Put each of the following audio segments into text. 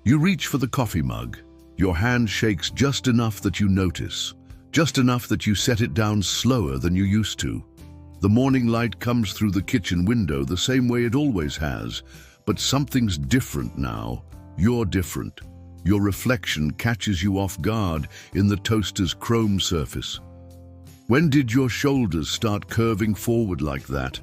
You reach for the coffee mug. Your hand shakes just enough that you notice, just enough that you set it down slower than you used to. The morning light comes through the kitchen window the same way it always has, but something's different now. You're different. Your reflection catches you off guard in the toaster's chrome surface. When did your shoulders start curving forward like that?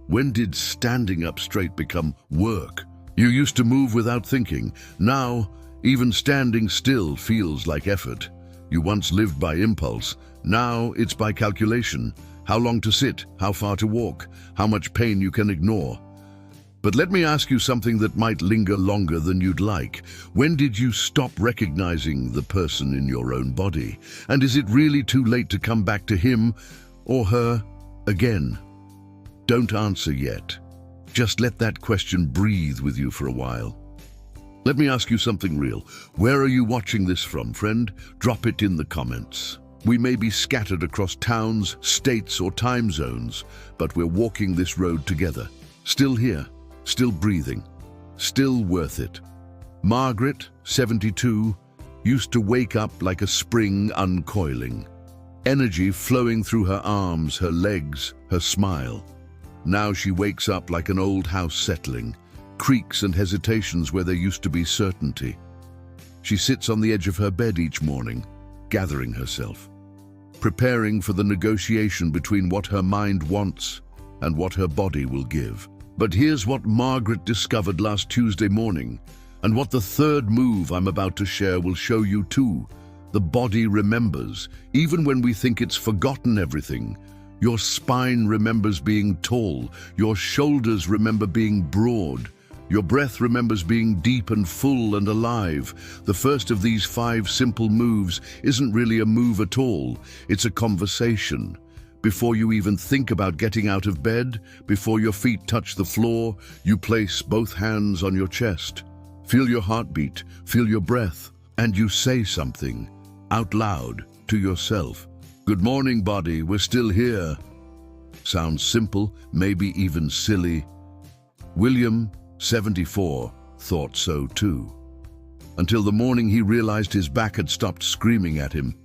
When did standing up straight become work? You used to move without thinking. Now, even standing still feels like effort. You once lived by impulse. Now it's by calculation. How long to sit, how far to walk, how much pain you can ignore. But let me ask you something that might linger longer than you'd like. When did you stop recognizing the person in your own body? And is it really too late to come back to him or her again? Don't answer yet. Just let that question breathe with you for a while. Let me ask you something real. Where are you watching this from, friend? Drop it in the comments. We may be scattered across towns, states, or time zones, but we're walking this road together. Still here, still breathing, still worth it. Margaret, 72, used to wake up like a spring uncoiling. Energy flowing through her arms, her legs, her smile. Now she wakes up like an old house settling, creaks and hesitations where there used to be certainty. She sits on the edge of her bed each morning, gathering herself, preparing for the negotiation between what her mind wants and what her body will give. But here's what Margaret discovered last Tuesday morning, and what the third move I'm about to share will show you too. The body remembers, even when we think it's forgotten everything. Your spine remembers being tall, your shoulders remember being broad, your breath remembers being deep and full and alive. The first of these 5 simple moves isn't really a move at all, it's a conversation. Before you even think about getting out of bed, before your feet touch the floor, you place both hands on your chest. Feel your heartbeat, feel your breath, and you say something out loud to yourself. Good morning, body, we're still here. Sounds simple, maybe even silly. William, 74, thought so too. Until the morning he realized his back had stopped screaming at him.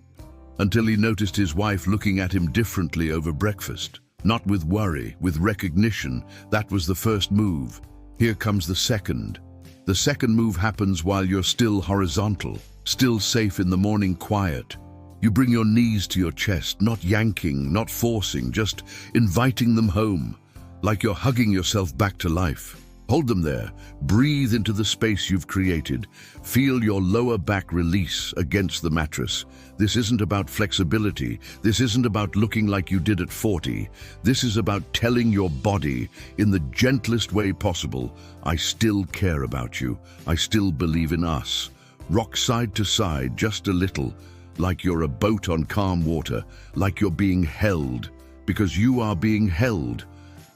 Until he noticed his wife looking at him differently over breakfast. Not with worry, with recognition. That was the first move. Here comes the second. The second move happens while you're still horizontal, still safe in the morning quiet. You bring your knees to your chest, not yanking, not forcing, just inviting them home, like you're hugging yourself back to life. Hold them there. Breathe into the space you've created. Feel your lower back release against the mattress. This isn't about flexibility. This isn't about looking like you did at 40. This is about telling your body, in the gentlest way possible, I still care about you. I still believe in us. Rock side to side, just a little, like you're a boat on calm water, like you're being held, because you are being held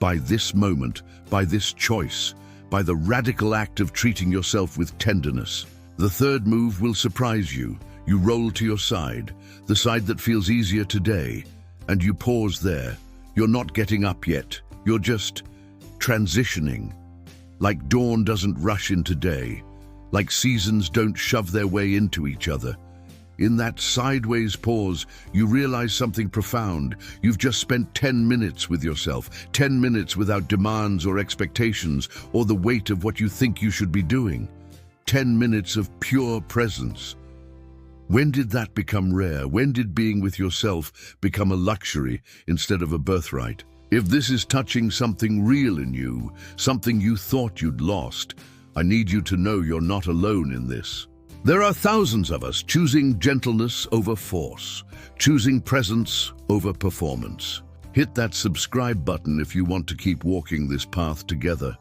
by this moment, by this choice, by the radical act of treating yourself with tenderness. The third move will surprise you. You roll to your side, the side that feels easier today, and you pause there. You're not getting up yet. You're just transitioning. Like dawn doesn't rush into day, like seasons don't shove their way into each other. In that sideways pause, you realize something profound. You've just spent 10 minutes with yourself, 10 minutes without demands or expectations or the weight of what you think you should be doing. 10 minutes of pure presence. When did that become rare? When did being with yourself become a luxury instead of a birthright? If this is touching something real in you, something you thought you'd lost, I need you to know you're not alone in this. There are thousands of us choosing gentleness over force, choosing presence over performance. Hit that subscribe button if you want to keep walking this path together.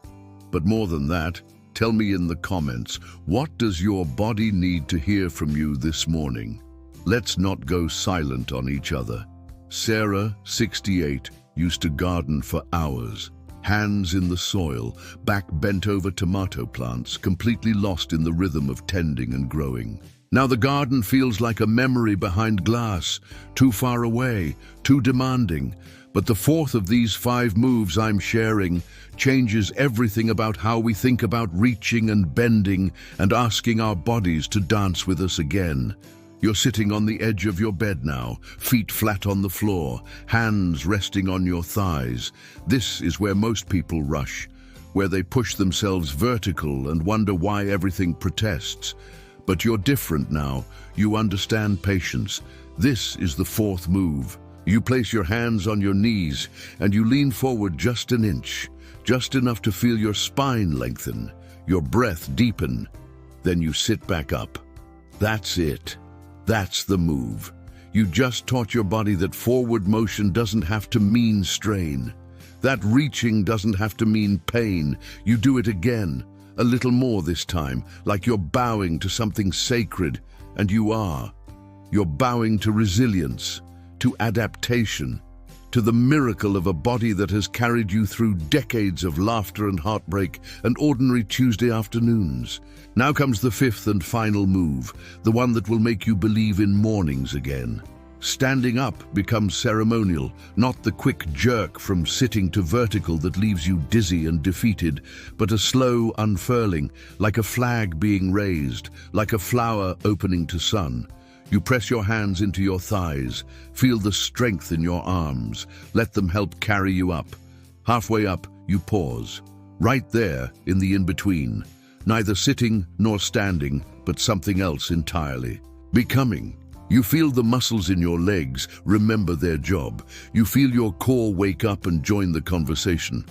But more than that, tell me in the comments, what does your body need to hear from you this morning? Let's not go silent on each other. Sarah, 68, used to garden for hours. Hands in the soil, back bent over tomato plants, completely lost in the rhythm of tending and growing. Now the garden feels like a memory behind glass, too far away, too demanding. But the fourth of these 5 moves I'm sharing changes everything about how we think about reaching and bending and asking our bodies to dance with us again. You're sitting on the edge of your bed now, feet flat on the floor, hands resting on your thighs. This is where most people rush, where they push themselves vertical and wonder why everything protests. But you're different now. You understand patience. This is the 4th move. You place your hands on your knees and you lean forward just an inch, just enough to feel your spine lengthen, your breath deepen. Then you sit back up. That's it. That's the move. You just taught your body that forward motion doesn't have to mean strain. That reaching doesn't have to mean pain. You do it again, a little more this time, like you're bowing to something sacred, and you are. You're bowing to resilience, to adaptation, to the miracle of a body that has carried you through decades of laughter and heartbreak and ordinary Tuesday afternoons. Now comes the 5th and final move, the one that will make you believe in mornings again. Standing up becomes ceremonial, not the quick jerk from sitting to vertical that leaves you dizzy and defeated, but a slow unfurling, like a flag being raised, like a flower opening to sun. You press your hands into your thighs, feel the strength in your arms, let them help carry you up. Halfway up, you pause, right there in the in-between, neither sitting nor standing, but something else entirely. Becoming. You feel the muscles in your legs remember their job. You feel your core wake up and join the conversation.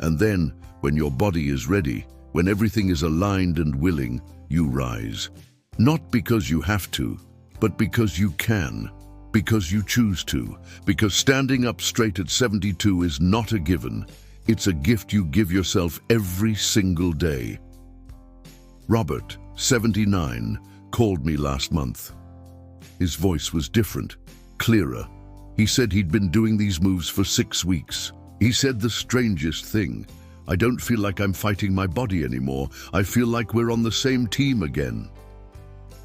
And then, when your body is ready, when everything is aligned and willing, you rise. Not because you have to, but because you can, because you choose to, because standing up straight at 72 is not a given. It's a gift you give yourself every single day. Robert, 79, called me last month. His voice was different, clearer. He said he'd been doing these moves for 6 weeks. He said the strangest thing. I don't feel like I'm fighting my body anymore. I feel like we're on the same team again.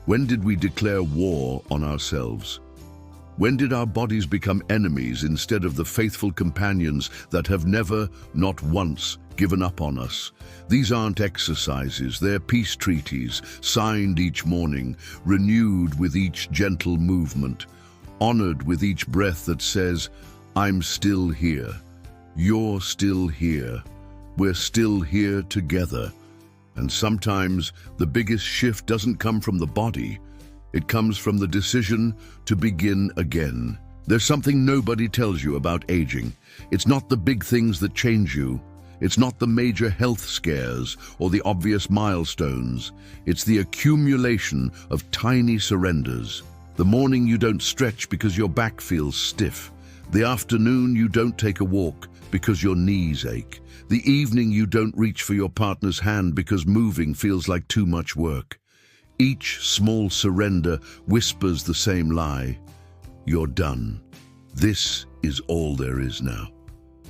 When did we declare war on ourselves? When did our bodies become enemies instead of the faithful companions that have never, not once, given up on us? These aren't exercises, they're peace treaties, signed each morning, renewed with each gentle movement, honored with each breath that says, I'm still here, you're still here, we're still here together. And sometimes the biggest shift doesn't come from the body, it comes from the decision to begin again. There's something nobody tells you about aging. It's not the big things that change you. It's not the major health scares or the obvious milestones. It's the accumulation of tiny surrenders. The morning you don't stretch because your back feels stiff. The afternoon you don't take a walk because your knees ache. The evening you don't reach for your partner's hand because moving feels like too much work. Each small surrender whispers the same lie. You're done. This is all there is now.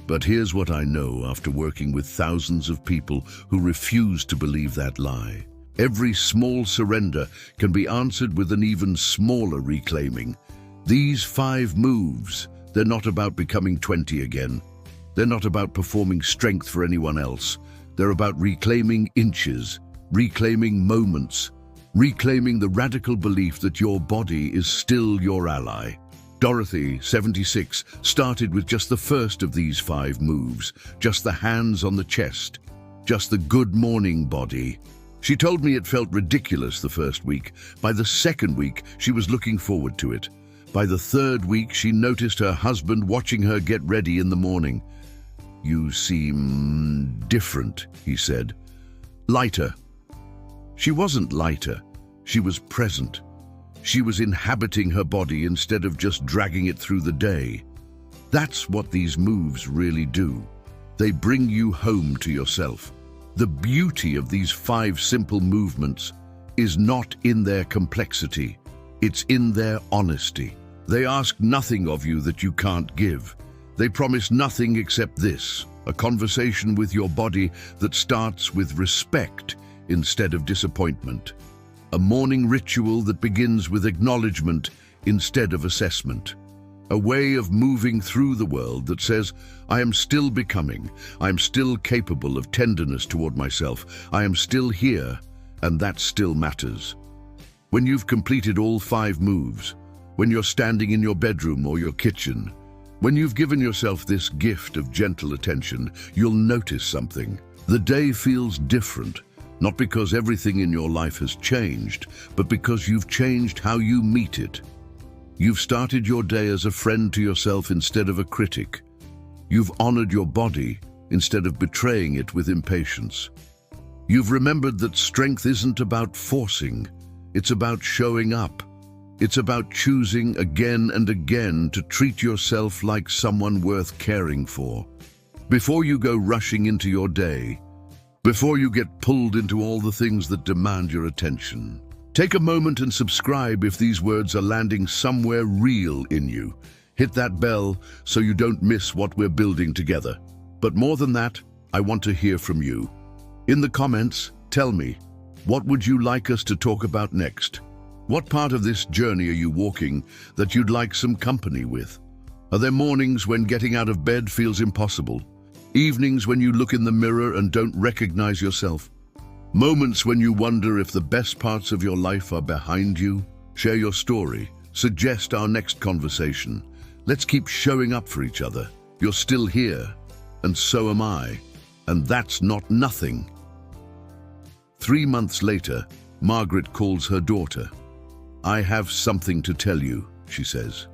But here's what I know after working with thousands of people who refuse to believe that lie. Every small surrender can be answered with an even smaller reclaiming. These 5 moves, they're not about becoming 20 again. They're not about performing strength for anyone else. They're about reclaiming inches, reclaiming moments, reclaiming the radical belief that your body is still your ally. Dorothy, 76, started with just the first of these 5 moves, just the hands on the chest, just the good morning body. She told me it felt ridiculous the first week. By the second week, she was looking forward to it. By the 3rd week, she noticed her husband watching her get ready in the morning. You seem different, he said. Lighter. She wasn't lighter. She was present. She was inhabiting her body instead of just dragging it through the day. That's what these moves really do. They bring you home to yourself. The beauty of these 5 simple movements is not in their complexity. It's in their honesty. They ask nothing of you that you can't give. They promise nothing except this, a conversation with your body that starts with respect instead of disappointment. A morning ritual that begins with acknowledgement instead of assessment. A way of moving through the world that says, I am still becoming, I am still capable of tenderness toward myself, I am still here, and that still matters. When you've completed all 5 moves, when you're standing in your bedroom or your kitchen, when you've given yourself this gift of gentle attention, you'll notice something. The day feels different, not because everything in your life has changed, but because you've changed how you meet it. You've started your day as a friend to yourself instead of a critic. You've honored your body instead of betraying it with impatience. You've remembered that strength isn't about forcing, it's about showing up. It's about choosing again and again to treat yourself like someone worth caring for. Before you go rushing into your day, before you get pulled into all the things that demand your attention, take a moment and subscribe if these words are landing somewhere real in you. Hit that bell so you don't miss what we're building together. But more than that, I want to hear from you. In the comments, tell me, what would you like us to talk about next? What part of this journey are you walking that you'd like some company with? Are there mornings when getting out of bed feels impossible? Evenings when you look in the mirror and don't recognize yourself? Moments when you wonder if the best parts of your life are behind you? Share your story. Suggest our next conversation. Let's keep showing up for each other. You're still here, and so am I. And that's not nothing. 3 months later, Margaret calls her daughter. I have something to tell you, she says.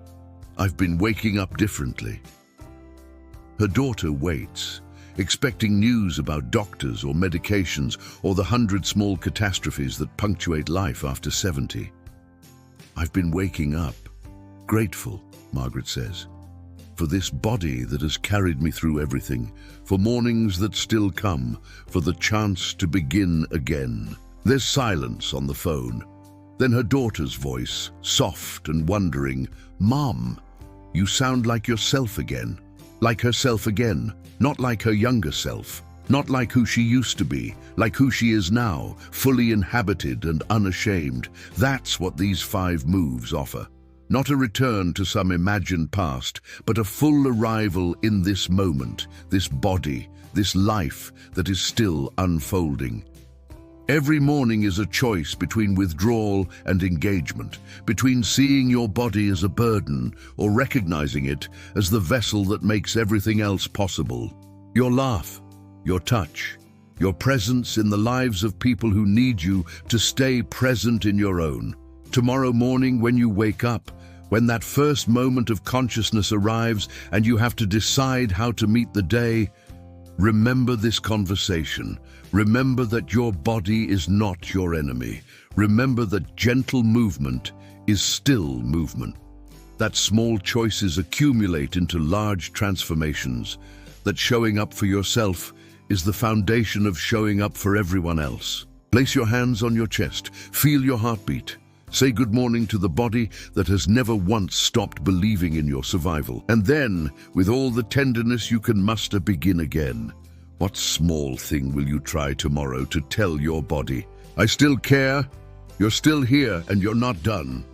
I've been waking up differently. Her daughter waits, expecting news about doctors or medications or the 100 small catastrophes that punctuate life after 70. I've been waking up, grateful, Margaret says, for this body that has carried me through everything, for mornings that still come, for the chance to begin again. There's silence on the phone. Then her daughter's voice, soft and wondering, Mom, you sound like yourself again. Like herself again, not like her younger self. Not like who she used to be, like who she is now, fully inhabited and unashamed. That's what these 5 moves offer. Not a return to some imagined past, but a full arrival in this moment, this body, this life that is still unfolding. Every morning is a choice between withdrawal and engagement, between seeing your body as a burden or recognizing it as the vessel that makes everything else possible. Your laugh, your touch, your presence in the lives of people who need you to stay present in your own. Tomorrow morning when you wake up, when that first moment of consciousness arrives and you have to decide how to meet the day, remember this conversation. Remember that your body is not your enemy. Remember that gentle movement is still movement. That small choices accumulate into large transformations. That showing up for yourself is the foundation of showing up for everyone else. Place your hands on your chest. Feel your heartbeat. Say good morning to the body that has never once stopped believing in your survival. And then, with all the tenderness you can muster, begin again. What small thing will you try tomorrow to tell your body, I still care, you're still here, and you're not done?